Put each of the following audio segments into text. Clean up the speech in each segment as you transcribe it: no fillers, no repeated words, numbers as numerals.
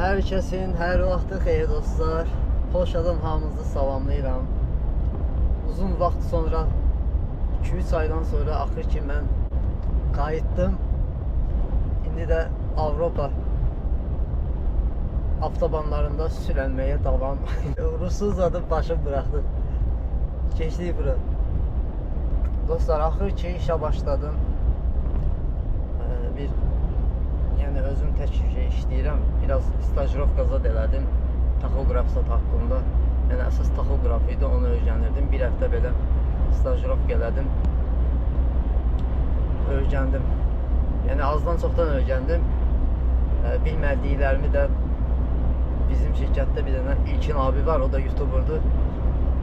Hər kəsin, hər vaxtı xeyir dostlar. Polşadan hamınızı salamlayıram. Uzun vaxt sonra, 2-3 aydan sonra axır ki mən qayıtdım. İndi də Avropa avtobanlarında sürənməyə davam. Rusuzladı, başım buraxdı. Keçdik bura. Dostlar, axır ki işə başladım. Yəni özüm tək işləyirəm. Biraz stajrovka elədim. Taxograf zat haqqında. Yəni əsas taxograf idi, onu öyrənirdim. Bir həftə belə stajrovka elədim. Öyrəndim. Yəni azdan çoxdan öyrəndim. Bilmədiklərimi də bizim şirkətdə bir dənə İlkin abi var, o da YouTuberdur.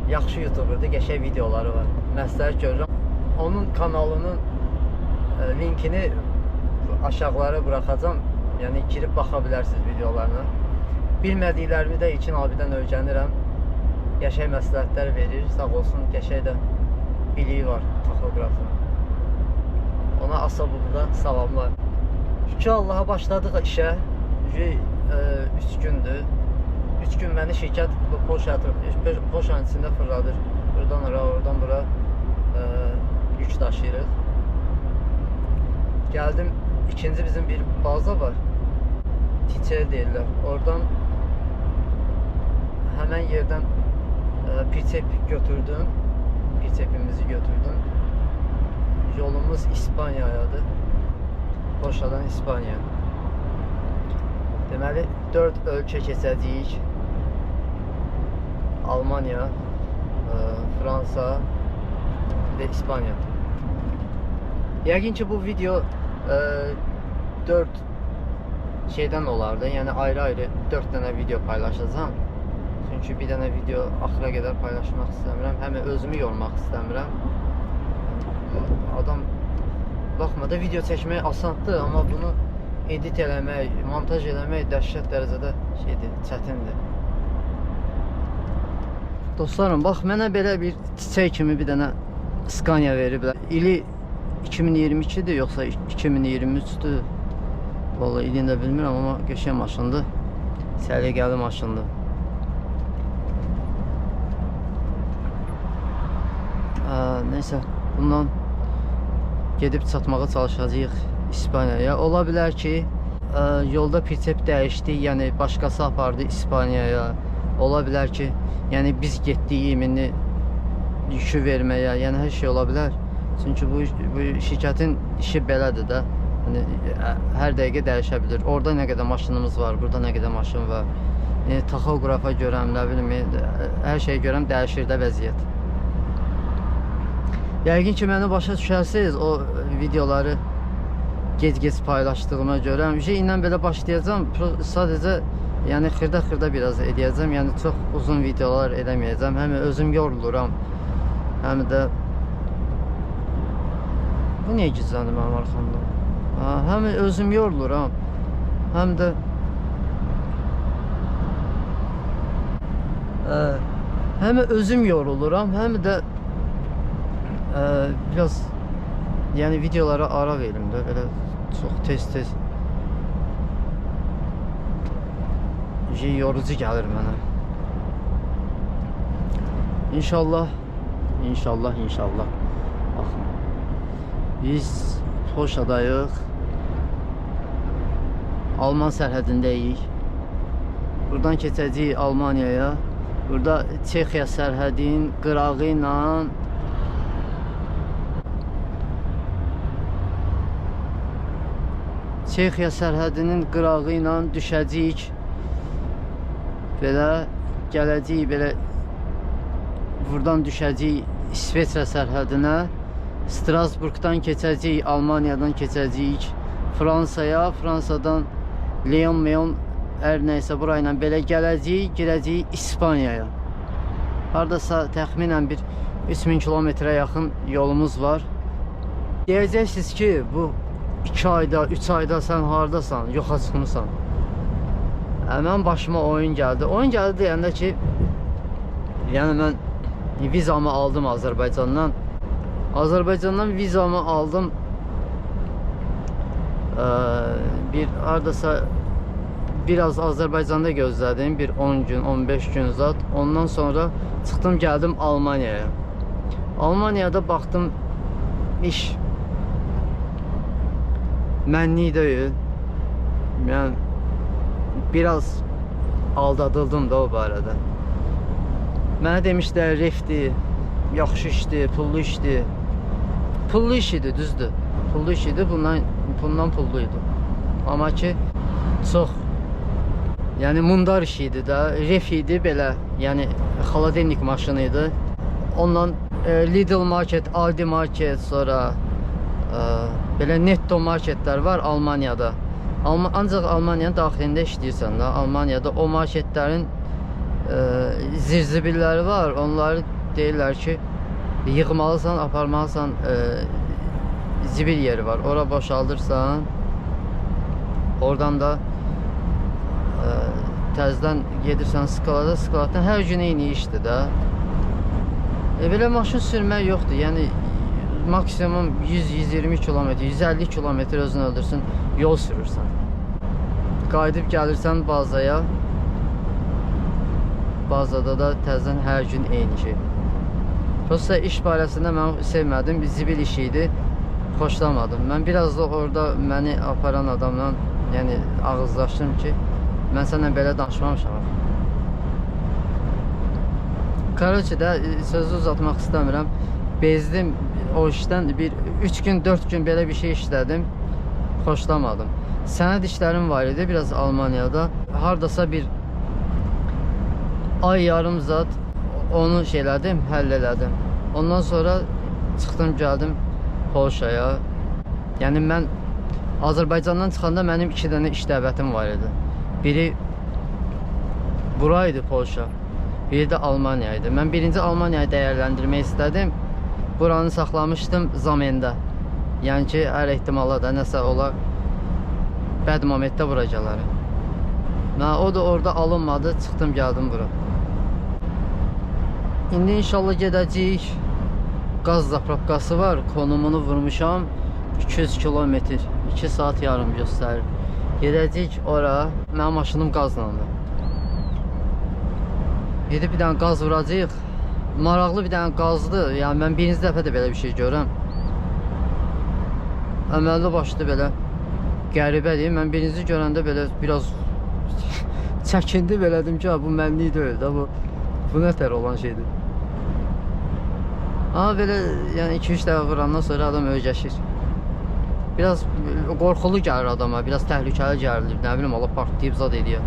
Yaxşı YouTuberdur, qəşəng videoları var. Məsləhət görürəm. Onun kanalının linkini aşağılara bırakacağım. Yəni girib baxa bilərsiniz videolarına. Bilmədiklərimi də İlkin abidən öyrənirəm. Qəşəng məsləhətlər verir. Sağ olsun, qəşəng də biliyi var taxografın. Ona asabında salamlar. Şükür Allaha başladıq işə. 3 gündür. 3 gün məni şirkət Polşanın içində fırladır. Buradan ora, oradan bura yük daşıyırıq. Gəldim, ikinci bizim bir baza var. Tiçer deyirlər. Oradan həmən yerdən pirçep götürdüm. Pirçepimizi götürdüm. Yolumuz İspaniyayadır. Polşadan İspaniya. Deməli 4 ölkə keçəcəyik. Almanya, Fransa və İspaniya. Yəqin ki bu video 4 şeydən olardı. Yəni ayrı-ayrı 4 dənə video paylaşacağam. Çünki bir dənə video axıra qədər paylaşmaq istəmirəm. Həm özümü yormaq istəmirəm. Adam baxmada video çəkmək asandır, amma bunu edit eləmək, montaj eləmək dəhşət dərəcədə şeydir, çətindir. Dostlarım, bax mənə belə bir çiçək kimi bir dənə Scania veriblər. İli 2022-dir yoxsa 2023-dür? Vallahi ilini də bilmirəm, amma qəşəng maşındır. Səliqəli maşındır. Neysə, bundan gedib çatmağa çalışacağıq İspaniyaya. Ola bilər ki, yolda pirçep dəyişdi, yəni başqası apardı İspaniyaya. Ola bilər ki, yəni biz getdik imini yükü verməyə, yəni hər şey ola bilər. Çünki bu şirkətin işi belədir də. Yəni hər dəqiqə dəyişə bilir. Orada nə qədər maşınımız var, burada nə qədər maşın var. Yəni taxografa görəm, nə bilim, hər şeyə görəm dəyişir də vəziyyət. Yəqin ki məni başa düşərsiniz o videoları gec-gec paylaşdığıma görə. İlə belə başlayacağım. Sadəcə yəni xırda-xırda biraz edəcəm. Yəni çox uzun videolar eləməyəcəm. Həm özüm yoruluram, həm də bu niyə gizləndi mənim arxamda? Həm özüm yoruluram, həm də özüm yoruluram, həm də biraz yəni videolara ara verim də, belə çox tez-tez yorucu gəlir mənə. İnşallah. Baxın, biz Polşadayıq, Alman sərhədindəyik. Buradan keçəcəyik Almaniyaya. Burada Çexiya sərhədin qırağı ilə Çexiya sərhədinin qırağı ilə düşəcəyik. Belə gələcəyik, belə buradan düşəcəyik İsveçrə sərhədinə. Strasburgdan keçəcəyik, Almaniyadan keçəcəyik Fransaya, Fransadan Leon, hər nəysə burayla belə gələcəyik, girəcəyik İspaniyaya. Haradasa təxminən bir 3000 kilometrə yaxın yolumuz var. Deyəcəksiniz ki, bu 2 ayda, 3 ayda sən haradasan, yoxa çıxmısan. Mən başıma oyun gəldi. Oyun gəldi deyəndə ki, yəni mən vizamı aldım Azərbaycandan. Azərbaycandan vizamı aldım. Bir haradasa biraz Azərbaycanda gözlədim, bir 10 gün, 15 gün zat. Ondan sonra çıxdım, gəldim Almaniyaya. Almaniyada baxdım, iş mənlik deyil. Yəni biraz aldadıldım da o barədə. Mənə demişlər refdir, yaxşı işdir, pullu işdir. Pullu iş idi, düzdür. Pullu iş idi, bundan pulluydu. Amma ki çox, yəni mundar iş idi də, ref idi belə, yəni xaladelnik maşını idi. Ondan Lidl market, Aldi market, sonra belə Netto marketlər var Almaniyada. Ancaq Almaniyanın daxilində işləyirsən də. Almaniyada o marketlərin zirzibilləri var. Onları deyirlər ki, yığmalısan, aparmalısan, zibil yeri var. Ora boşaldırsan, oradan da təzədən gedirsən Skalada, Skaladan hər gün eyni işdir də. Belə maşın sürmək yoxdur. Yəni maksimum 100-120 kilometr, 150 kilometr özünü öldürsün, yol sürürsən. Qayıdıb gəlirsən bazaya. Bazada da təzədən hər gün eyni şey. Prosta iş barəsində mən sevmədim, zibil işi idi. Xoşlamadım. Mən biraz da orada məni aparan adamla, yəni ağızlaşdım ki, mən sənlə belə danışmamışam. Korotçe də sözü uzatmaq istəmirəm. Bezdim o işdən, 3 gün, 4 gün belə bir şey işlədim. Xoşlamadım. Sənəd işlərim var idi biraz Almaniyada. Hardasa bir ay yarım zat onu şeylədim, həll elədim. Ondan sonra çıxdım, gəldim Polşaya. Yəni mən Azərbaycandan çıxanda mənim 2 dənə iş dəvətim var idi. Biri bura idi, Polşa. Biri də Almaniya idi. Mən birinci Almaniyayı dəyərləndirmək istədim. Buranı saxlamışdım Zamendə. Yəni ki, hər ehtimalla da nəsə olar, bəd momentdə bura gələrəm. O da orada alınmadı, çıxdım, gəldim bura. İndi inşallah gedəcəyik. Qaz zapravkası var, konumunu vurmuşam. 200 kilometr, 2 saat yarım göstərir. Gedəcəyik ora, mənim maşınım qazlandı. Gedib bir dənə qaz vuracaq. Maraqlı bir dənə qazdır. Yəni mən birinci dəfə də belə bir şey görürəm. Əməlli başlı belə qəribədir. Mən birinci görəndə belə biraz çəkindi, belədim ki, bu mənlik deyil də, bu nətər olan şeydir. Amma belə yəni 2-3 dəfə vurandan sonra adam öyrəşir. Biraz qorxulu gəlir adama, biraz təhlükəli gəlir. Nə bilim, Allah partlayıb zad edir.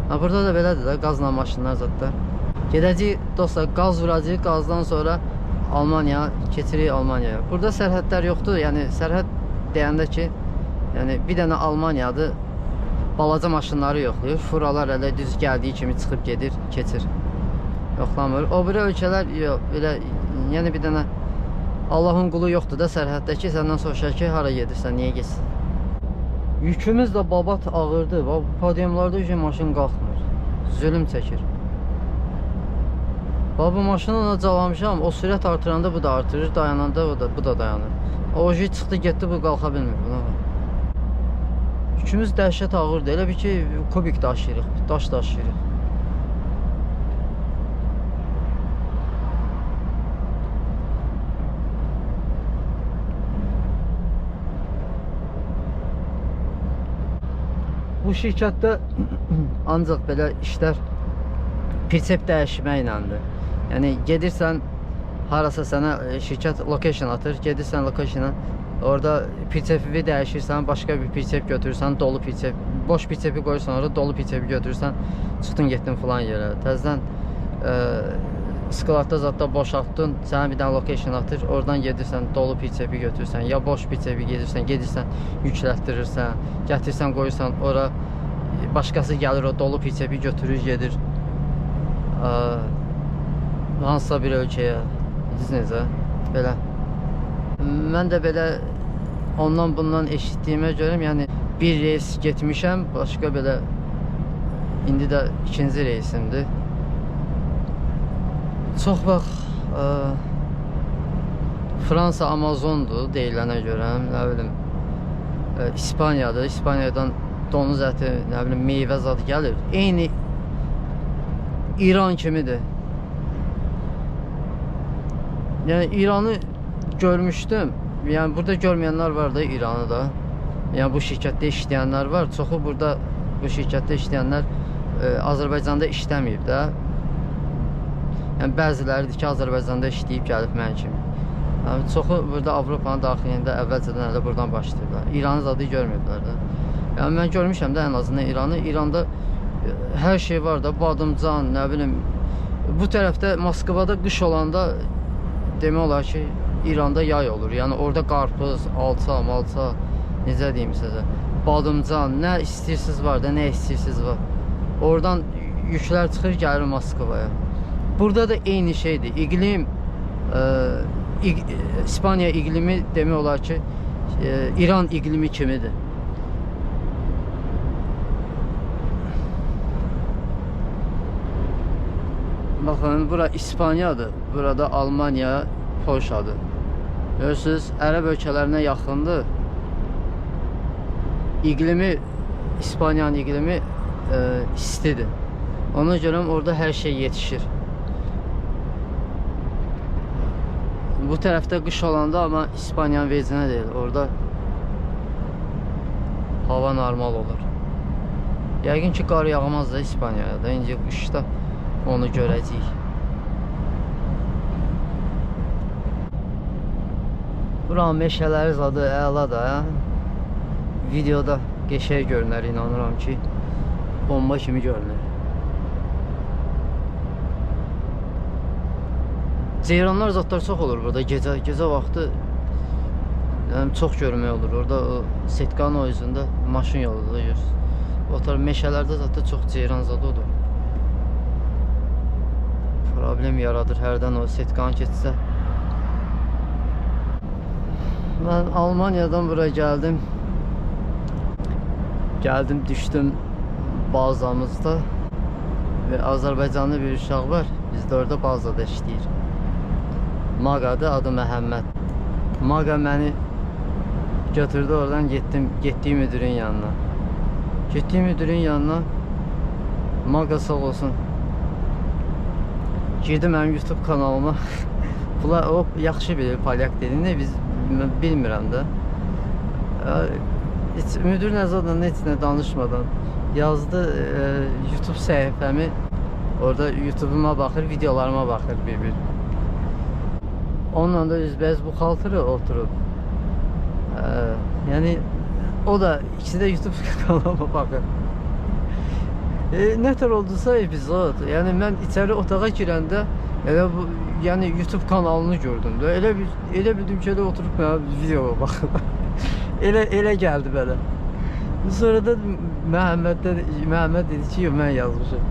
Burada da belədir də, qazla maşınlar zadlar. Gedəcəyik dostlar, qaz vuracaq, qazdan sonra Almaniya, keçirik Almaniyaya. Burada sərhədlər yoxdur, yəni sərhəd deyəndə ki, yəni bir dənə Almaniyadır, balaca maşınları yoxlayır. Furalar elə düz gəldiyi kimi çıxıb gedir, keçir. Yoxlamır. O biri ölkələr yox, belə, yəni bir dənə Allahın qulu yoxdur da sərhəddə ki, səndən soruşar ki, hara gedirsən, niyə getsin? Yükümüz də babat ağırdır. Podiumlarda üçün maşın qalxmır. Zülüm çəkir. Bu maşını ona calamışam. O sürət artıranda bu da artırır. Dayananda bu da dayanır. O çıxdı, getdi, bu qalxa bilmir. Buna bax. Yükümüz dəhşət ağırdır. Elə bir ki, kubik daşıyırıq. Daş daşıyırıq. Bu şirkətdə ancaq belə işlər prinsip dəyişməklədir. Yəni gedirsən harasa sənə şirkət location atır, gedirsən location'a, orada prinsipi dəyişirsən, başqa bir prinsip götürürsən, dolu prinsip, boş prinsipi qoyursan, orada dolu prinsipi götürürsən, çıxdın getdin falan yerə. Təzədən skladda zadda boşaltdın, sənə bir dənə location atır, oradan gedirsən, dolu prinsipi götürürsən, ya boş prinsipi gedirsən, yüklətdirirsən, gətirsən, qoyursan, ora başqası gəlir, o dolu prinsipi götürür, gedir hansısa bir ölkəyə, necə, belə. Mən də belə ondan bundan eşitdiyimə görə, yəni bir reis getmişəm, başqa belə, indi də ikinci reisimdir. Çox vaxt Fransa Amazondur deyilənə görə, nə bilim, İspaniyadır, İspaniyadan donuz əti, nə bilim, meyvə zadı gəlir. Eyni İran kimidir. Yəni İranı görmüşdüm. Yəni burada görməyənlər var da İranı da. Yəni bu şirkətdə işləyənlər var. Çoxu burada bu şirkətdə işləyənlər Azərbaycanda işləməyib də. Yəni bəziləridir ki, Azərbaycanda işləyib gəlib mənim kimi. Yəni çoxu burada Avropanın daxilində əvvəlcədən elə buradan başlayıblar. İranı zadı görməyiblər də. Yəni mən görmüşəm də ən azından İranı. İranda hər şey var da, badımcan, nə bilim. Bu tərəfdə Moskvada qış olanda demək olar ki, İranda yay olur. Yəni orada qarpız, alça, malça, necə deyim sizə, badımcan, nə istəyirsiniz var da, nə istəyirsiniz var. Oradan yüklər çıxır, gəlir Moskvaya. Burada da eyni şeydir. İqlim, İspaniya iqlimi demək olar ki, İran iqlimi kimidir. Baxın, bura İspaniyadır, burada Almanya, Polşadır. Görürsünüz, Ərəb ölkələrinə yaxındır. İqlimi, İspaniyanın iqlimi istidir. Ona görə orada hər şey yetişir. Bu tərəfdə qış olanda, amma İspaniyanın vecinə deyil, orada hava normal olur. Yəqin ki, qar yağmaz da İspaniyaya da, incə qışda onu görəcəyik. Buranın meşələri zadı əla da, videoda qəşəng görünər, inanıram ki, bomba kimi görünür. Ceyranlar zatlar çox olur burada, gecə vaxtı yəni, çox görmək olur. Orada o Setkanın o üzündə maşın yolu da görürsünüz. O tarz meşələrdə zatlar çox ceyran zadı olur. Problem yaradır hərdən o Setkan keçsə. Mən Almaniyadan buraya gəldim. Düşdüm bazamızda və Azərbaycanlı bir uşaq var. Biz də orada bazada işləyir. Maqadır, adı Məhəmməd. Maqa məni götürdü, oradan getdiyim müdürün yanına. Getdiyim müdürün yanına Maqa sağ olsun. Girdi mənim YouTube kanalıma. Bunlar o yaxşı bilir polyak dilini, biz bilmirəm də. Müdür nəzərdən heç nə danışmadan yazdı YouTube səhifəmi. Orada YouTube'uma baxır, videolarıma baxır bir-bir. Onunla da üzbəyiz bu xaltırı oturub. Yəni o da ikisi də YouTube kanalıma baxır. Nətər oldusa epizod. Yəni mən içəri otağa girəndə elə bu, yəni YouTube kanalını gördüm də. Elə bildim ki, elə oturub mənə videoya baxır. elə gəldi belə. Sonra da Məhəmməd dedi ki, mən yazmışım.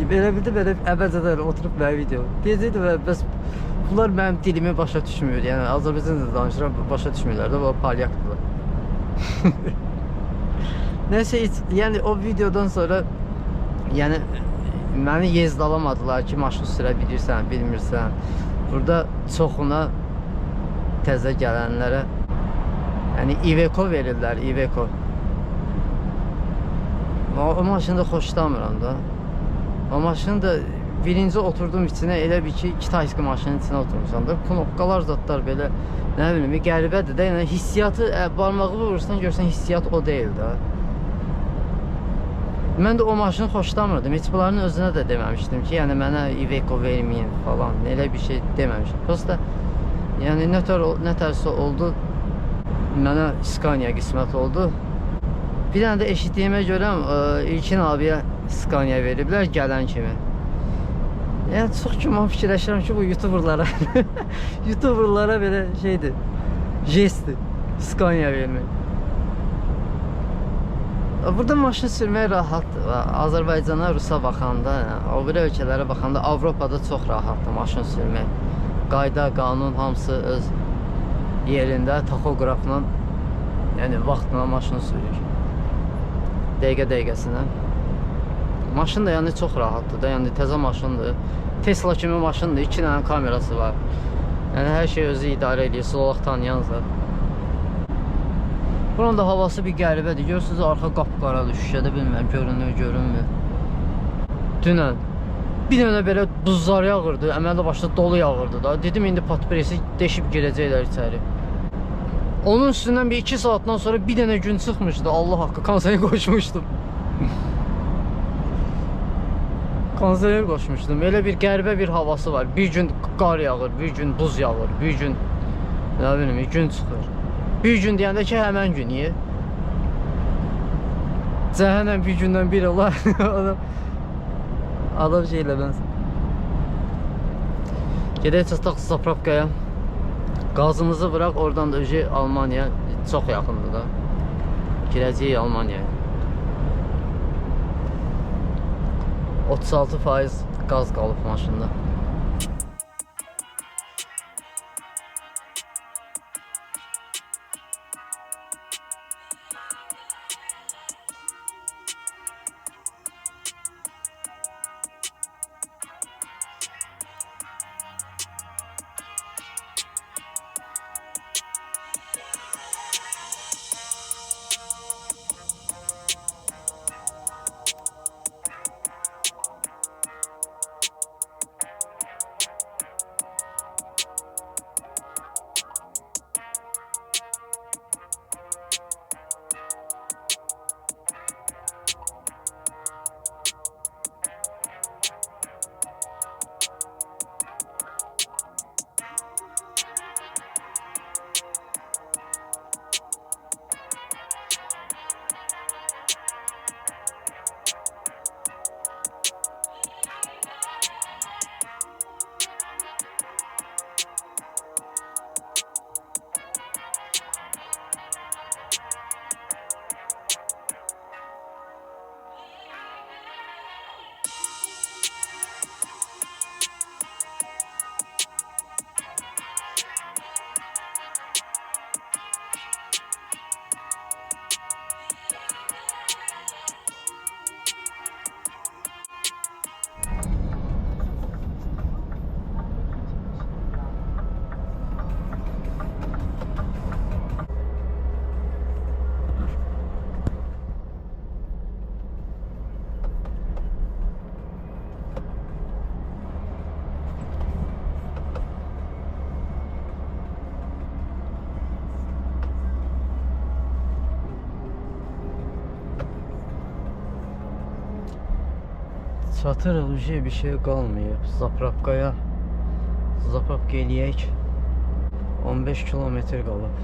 Elə bildi, belə əvvəlcədən oturub mənə video. Deyəcəkdi və bəs bunlar mənim dilimi başa düşmür. Yəni Azərbaycanca danışıram, başa düşmürlər də, bu polyakdırlar. Nəysə, yəni o videodan sonra yəni məni yezdalamadılar ki, maşın sürə bilirsən, bilmirsən. Burada çoxuna təzə gələnlərə yəni Iveco verirlər, Iveco. O maşını da xoşlamıram da. O maşını da birinci oturdum içinə, elə bir ki, Kitayski maşının içinə oturmuşam da. Knopkalar zatlar belə, nə bilim, qəribədir də. Yəni hissiyatı, barmağı vurursan, görsən hissiyat o deyil də. Mən də o maşını xoşlamırdım. Heç bunların özünə də deməmişdim ki, yəni mənə Iveco verməyin falan, elə bir şey deməmişdim. Prosta, yəni nətərsə oldu, mənə Scania qismət oldu. Bir dənə də eşitdiyimə görə İlkin abiyə Scania veriblər gələn kimi. Yəni çox güman fikirləşirəm ki, bu YouTuberlara YouTuberlara belə şeydir, jestdir, Scania vermək. Burada maşın sürmək rahatdır. Azərbaycana, Rusa baxanda, o biri ölkələrə baxanda Avropada çox rahatdır maşın sürmək. Qayda, qanun hamısı öz yerində, taxografla, yəni vaxtla maşın sürür. Dəqiqə-dəqiqəsinə. Maşın da yəni çox rahatdır da, yəni təzə maşındır. Tesla kimi maşındır, 2 dənə kamerası var. Yəni hər şey özü idarə edir, solaq tanıyansa. Buranın da havası bir qəribədir. Görürsünüz, arxa qapqaradır. Şüşədə bilmirəm, görünmür. Dünən bir dənə belə buzlar yağırdı. Əməlli başda dolu yağırdı da. Dedim, indi patpresi deşib girəcəklər içəri. Onun üstündən bir 2 saatdan sonra bir dənə gün çıxmışdı. Allah haqqı, konserə qoşmuşdum. Konserə qoşmuşdum. Elə bir qəribə bir havası var. Bir gün qar yağır, bir gün buz yağır, bir gün nə bilim, gün çıxır. Bir gün deyəndə ki, həmən gün niyə? Cəhənnəm bir gündən bir olar. Adam şey eləməz. Gedək çataq zapravkaya. Qazımızı bırak, oradan da Almaniya çox yaxındır da. Girəcəyik Almaniyaya. 36% qaz qalıb maşında. Çatırıq, bir şey qalmayıb. Zapravkaya eləyək. 15 kilometr qalıb.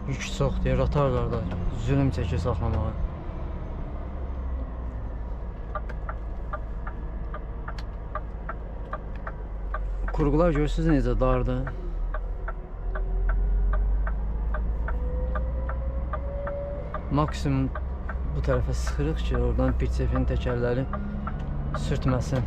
Yük çox deyir, ratarlarda zülüm çəkir saxlamağa. Kurğular görürsünüz necə dardır. Maksimum bu tərəfə sıxırıq ki, oradan PCF-nin təkərləri sürtməsin.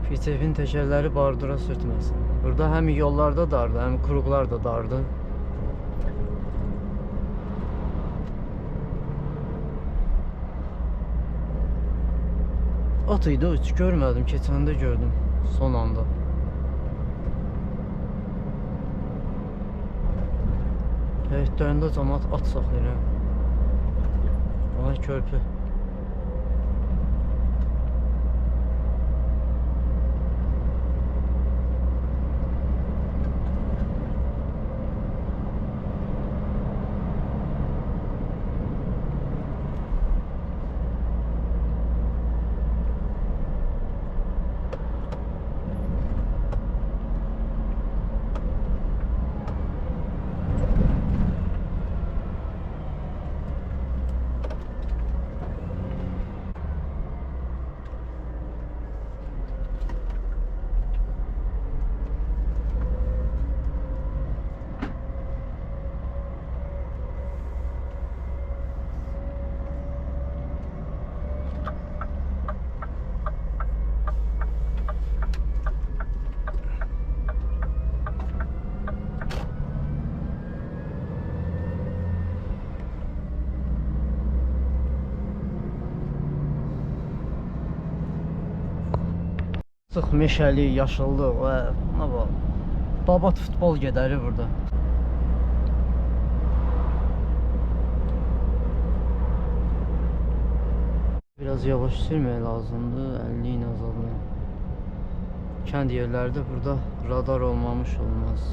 PCF-nin təkərləri bardura sürtməsin. Burada həm yollarda dardır, həm kurğular da dardır. At idi, hiç görmədim, keçəndə gördüm son anda. Həyətlərində cəmaət at saxlayır. Vay körpü. Açıq, meşəli, yaşıllıq və nə var? Babat futbol gedəri burada. Biraz yavaş sürmək lazımdır, 50 ilə azalmaq. Kənd yerlərdə burada radar olmamış olmaz.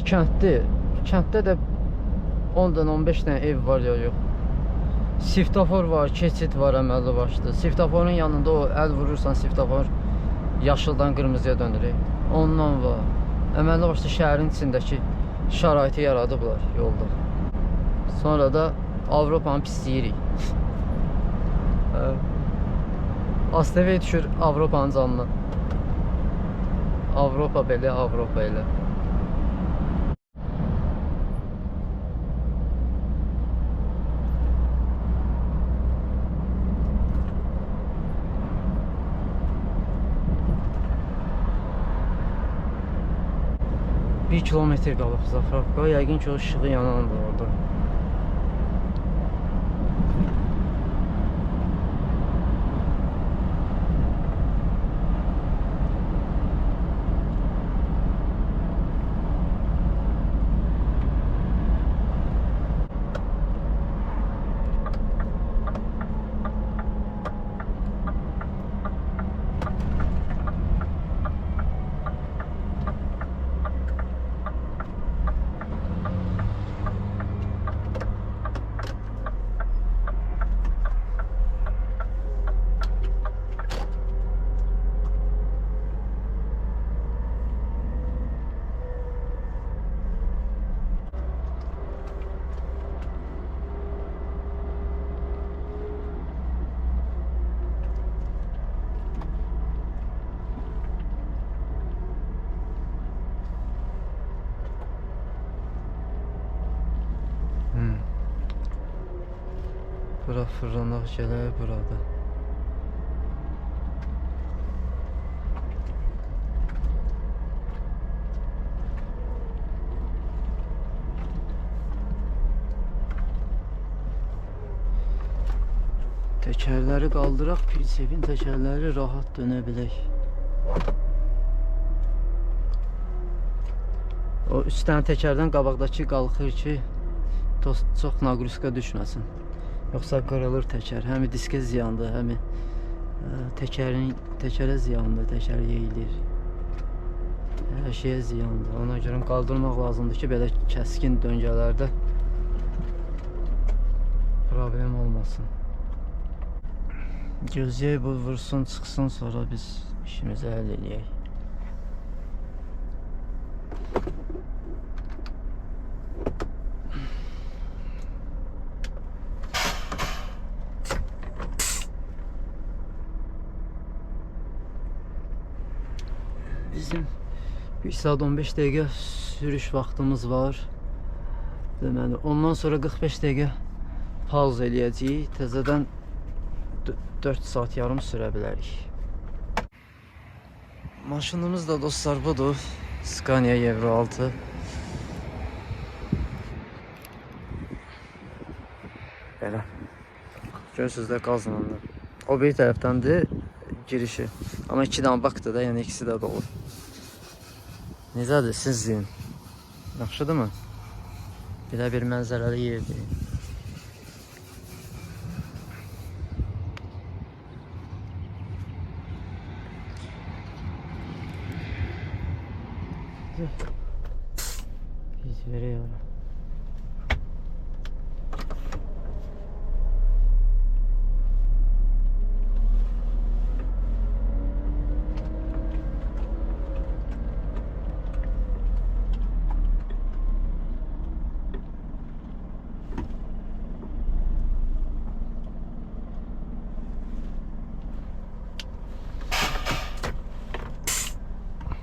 Kənddə də 10-dan 15 dənə ev var ya yox. Svetofor var, keçid var əməlli başlı. Svetoforun yanında o əl vurursan svetofor yaşıldan qırmızıya dönür. Ondan var. Əməlli başlı şəhərin içindəki şəraiti yaradıblar yolda. Sonra da Avropanı pisləyirik. ASTV düşür Avropanın canına. Avropa belə, Avropa elə. Bir kilometr qalıb Zapravka. Yəqin ki o ışığı yanandır orada. Bura fırlanaq gələr burada. Təkərləri qaldıraq, Pilsevin təkərləri rahat dönə bilək. O üstten təkərdən qabaqdakı qalxır ki, çox naqruska düşməsin. Yoxsa qırılır təkər. Həmi diskə ziyandır, həmi təkərə ziyandır, təkər yeyilir. Hər şeyə ziyandır. Ona görə qaldırmaq lazımdır ki, belə kəskin döngələrdə problem olmasın. Gözləyək bu vursun, çıxsın, sonra biz işimizi həll edəyək. Bizim 1 saat 15 dəqiqə sürüş vaxtımız var. Deməli, ondan sonra 45 dəqiqə pauz eləyəcəyik. Təzədən 4 saat yarım sürə bilərik. Maşınımız da dostlar budur. Scania Euro 6. Belə. Görürsünüz də qazlandı. O bir tərəfdəndir girişi. Amma 2 dənə bakdır da, yəni ikisi də dolu. Necədir, siz deyin. Yaxşıdırmı? Belə bir mənzərəli yerdir. Verək ora.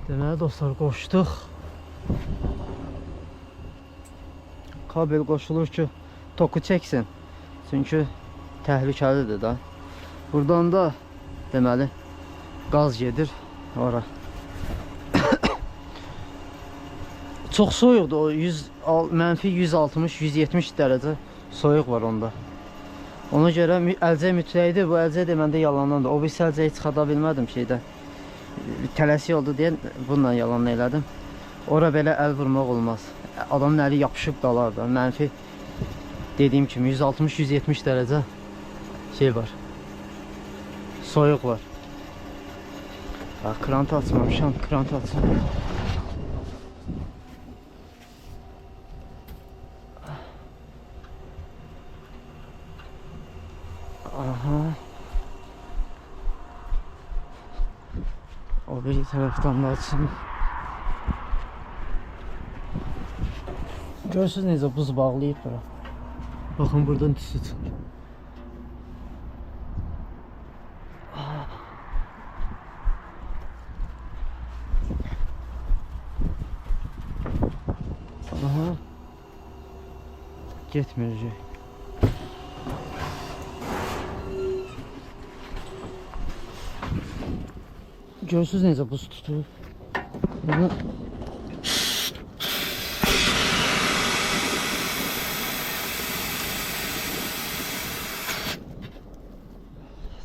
Deməli dostlar, qoşduq. Kabel qoşulur ki, toku çəksin. Çünki təhlükəlidir da. Buradan da deməli qaz gedir ora. Çox soyuqdur o, mənfi 160-170 dərəcə soyuq var onda. Ona görə əlcək mütləqdir. Bu əlcək də məndə yalandandır. O bir əlcəyi çıxarda bilmədim şeydə. Tələsi oldu deyə bununla yalan elədim. Ora belə əl vurmaq olmaz. Adamın əli yapışıb qalar da. Mənfi dediyim kimi 160-170 dərəcə şey var. Soyuq var. Bax, krantı açmamışam, krantı açım. Aha. O bir tərəfdən də açım. Görürsünüz necə buz bağlayıb bura. Baxın, buradan tüsü çıxır. Aha. Getməyəcək. Görürsünüz necə buz tutub. Bunu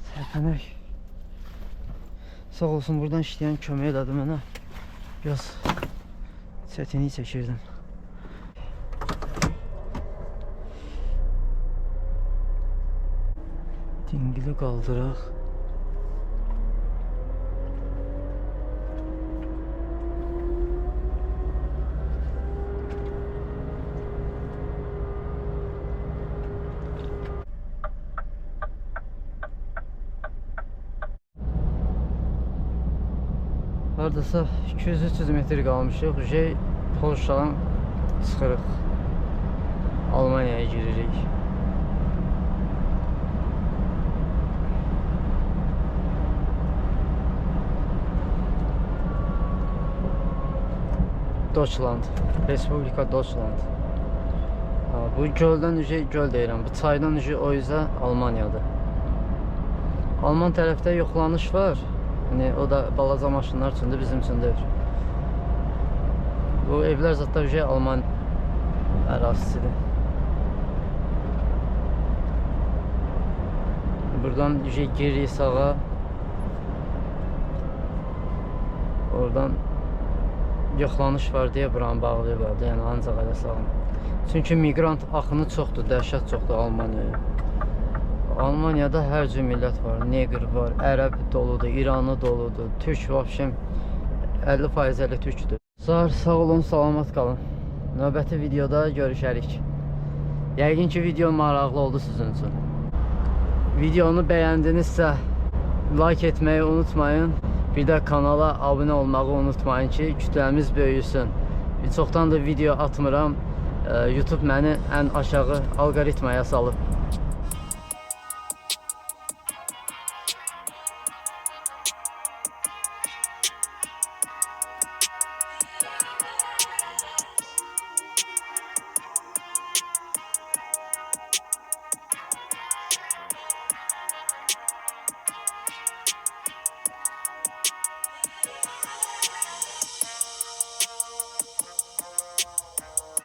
tərpənək. Sağ olsun, buradan işləyən kömək elədi mənə. Biraz çətinlik çəkirdim. Dingili qaldıraq. Hardasa 200-300 metr qalmışıq. Polşadan çıxırıq. Almaniyaya giririk. Deutschland, Respublika Deutschland. Bu göldən göl deyirəm. Bu çaydan o yüzden Almaniyadır. Alman tərəfdə yoxlanış var. Yani o da balaca maşınlar üçündür, bizim üçün deyil. Bu evlər zaten Alman ərazisidir. Buradan giririk sağa. Oradan yoxlanış var deyə buranı bağlayırlardı. Yəni ancaq elə sağlam. Çünki miqrant axını çoxdur, dəhşət çoxdur Almaniyaya. Almaniyada hər cür millət var. Neqr var, ərəb doludur, İranlı doludur, türk vəbşəm 50% elə türkdür. Sağ olun, salamat qalın. Növbəti videoda görüşərik. Yəqin ki video maraqlı oldu sizin üçün. Videonu bəyəndinizsə like etməyi unutmayın. Bir də kanala abunə olmağı unutmayın ki kütləmiz böyüsün. Çoxdan da video atmıram. YouTube məni ən aşağı alqoritmaya salıb.